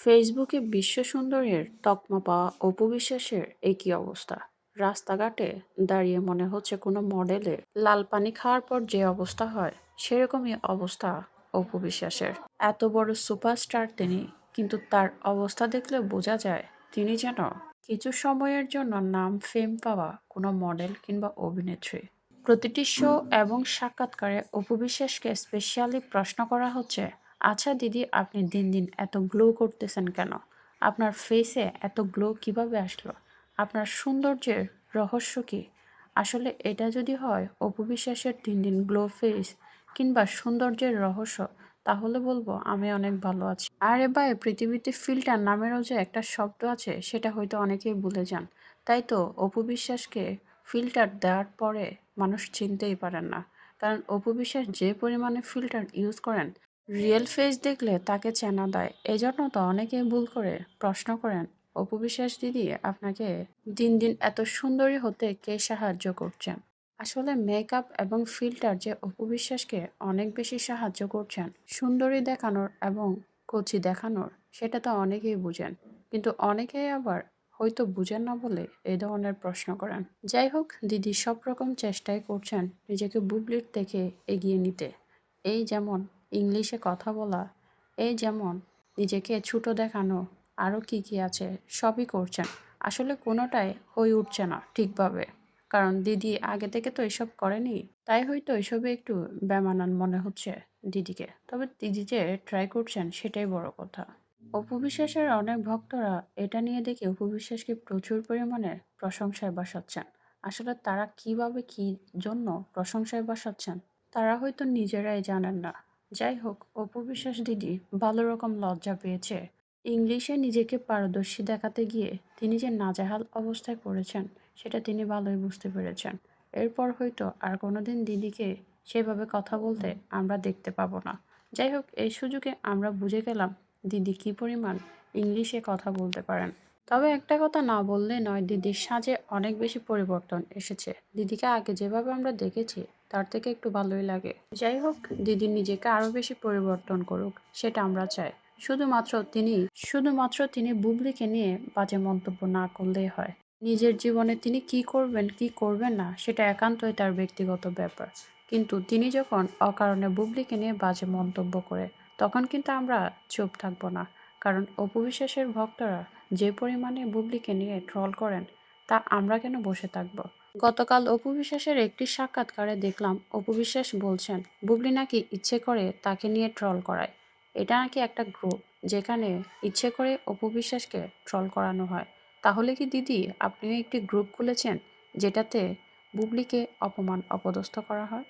ফেসবুকে বিশ্ব সুন্দরীর তকমা পাওয়া অপু বিশ্বাসের একই অবস্থা। রাস্তাঘাটে দাঁড়িয়ে মনে হচ্ছে কোনো মডেলের লাল পানি খাওয়ার পর যে অবস্থা হয়, সেরকমই অবস্থা অপু বিশ্বাসের। এত বড় সুপারস্টার তিনি, কিন্তু তার অবস্থা দেখলে বোঝা যায় তিনি যেন কিছু সময়ের জন্য নাম ফেম পাওয়া কোনো মডেল কিংবা অভিনেত্রী। প্রতিটি শো এবং সাক্ষাৎকারে অপু বিশ্বাসকে স্পেশালি প্রশ্ন করা হচ্ছে, আচ্ছা দিদি, আপনি দিন দিন এত গ্লো করতেছেন কেন? আপনার ফেসে এত গ্লো কিভাবে আসলো? আপনার সৌন্দর্যের রহস্য কি? আসলে এটা যদি হয় অপু বিশ্বাসের দিন দিন গ্লো ফেস কিংবা সৌন্দর্যের রহস্য, তাহলে বলবো আমি অনেক ভালো আছি। আরে ভাই, পৃথিবীতে ফিল্টার নামেরও যে একটা শব্দ আছে সেটা হয়তো অনেকেই ভুলে যান। তাই তো অপু বিশ্বাসকে ফিল্টার দেওয়ার পরে মানুষ চিনতেই পারেন না। কারণ অপু বিশ্বাস যে পরিমাণে ফিল্টার ইউজ করেন, রিয়েল ফেস দেখলে তাকে চেনা দেয়। এজন্য তো অনেকেই ভুল করে প্রশ্ন করেন, অপু বিশ্বাস দিদি, আপনাকে দিন দিন এত সুন্দরী হতে কে সাহায্য করছেন? আসলে মেকআপ এবং ফিল্টার যে অপু বিশ্বাসকে অনেক বেশি সাহায্য করছেন সুন্দরী দেখানোর এবং কচি দেখানোর, সেটা তো অনেকেই বুঝেন। কিন্তু অনেকেই আবার হয়তো বুঝেন না বলে এই ধরনের প্রশ্ন করেন। যাই হোক, দিদি সব রকম চেষ্টাই করছেন নিজেকে বুবলির থেকে এগিয়ে নিতে। এই যেমন ইংলিশে কথা বলা, এই যেমন নিজেকে ছোট দেখানো, আরও কি কি আছে সবই করছেন। আসলে কোনোটাই হয়ে উঠছে না ঠিকভাবে, কারণ দিদি আগে থেকে তো এসব করেনি। তাই হয়তো এসবে একটু বেমানান মনে হচ্ছে দিদিকে। তবে দিদি যে ট্রাই করছেন সেটাই বড় কথা। অপু বিশ্বাসের অনেক ভক্তরা এটা নিয়ে দেখে অপু বিশ্বাসকে প্রচুর পরিমাণে প্রশংসায় বসাচ্ছেন। আসলে তারা কিভাবে কি জন্য প্রশংসায় বসাচ্ছেন তারা হয়তো নিজেরাই জানেন না। যাই হোক, অপু বিশ্বাস দিদি ভালো রকম লজ্জা পেয়েছে। ইংলিশে নিজেকে পারদর্শী দেখাতে গিয়ে তিনি যে নাজেহাল অবস্থায় পড়েছেন সেটা তিনি ভালোই বুঝতে পেরেছেন। এরপর হয়তো আর কোনোদিন দিদিকে সেভাবে কথা বলতে আমরা দেখতে পাবো না। যাই হোক, এই সুযোগে আমরা বুঝে গেলাম দিদি কী পরিমাণ ইংলিশে কথা বলতে পারেন। তবে একটা কথা না বললে নয়, দিদির সাজে অনেক বেশি পরিবর্তন এসেছে। দিদিকে আগে যেভাবে আমরা দেখেছি তার থেকে একটু ভালোই লাগে। যাই হোক, দিদি নিজেকে আরও বেশি পরিবর্তন করুক, সেটা আমরা চাই। শুধুমাত্র তিনি বুবলিকে নিয়ে বাজে মন্তব্য না করলেই হয়। নিজের জীবনে তিনি কি করবেন কি করবেন না সেটা একান্তই তার ব্যক্তিগত ব্যাপার। কিন্তু তিনি যখন অকারণে বুবলিকে নিয়ে বাজে মন্তব্য করে, তখন কিন্তু আমরা চুপ থাকবো না। কারণ অপু বিশ্বাসের ভক্তরা যে পরিমাণে বুবলিকে নিয়ে ট্রল করেন, তা আমরা কেন বসে থাকবো? গতকাল অপু বিশ্বাসের একটি সাক্ষাৎকারে দেখলাম অপু বিশ্বাস বলছেন বুবলি নাকি ইচ্ছে করে তাকে নিয়ে ট্রল করায়। এটা নাকি একটা গ্রুপ যেখানে ইচ্ছে করে অপু বিশ্বাসকে ট্রল করানো হয়। তাহলে কি দিদি আপনিও একটি গ্রুপ খুলেছেন যেটাতে বুবলিকে অপমান অপদস্থ করা হয়?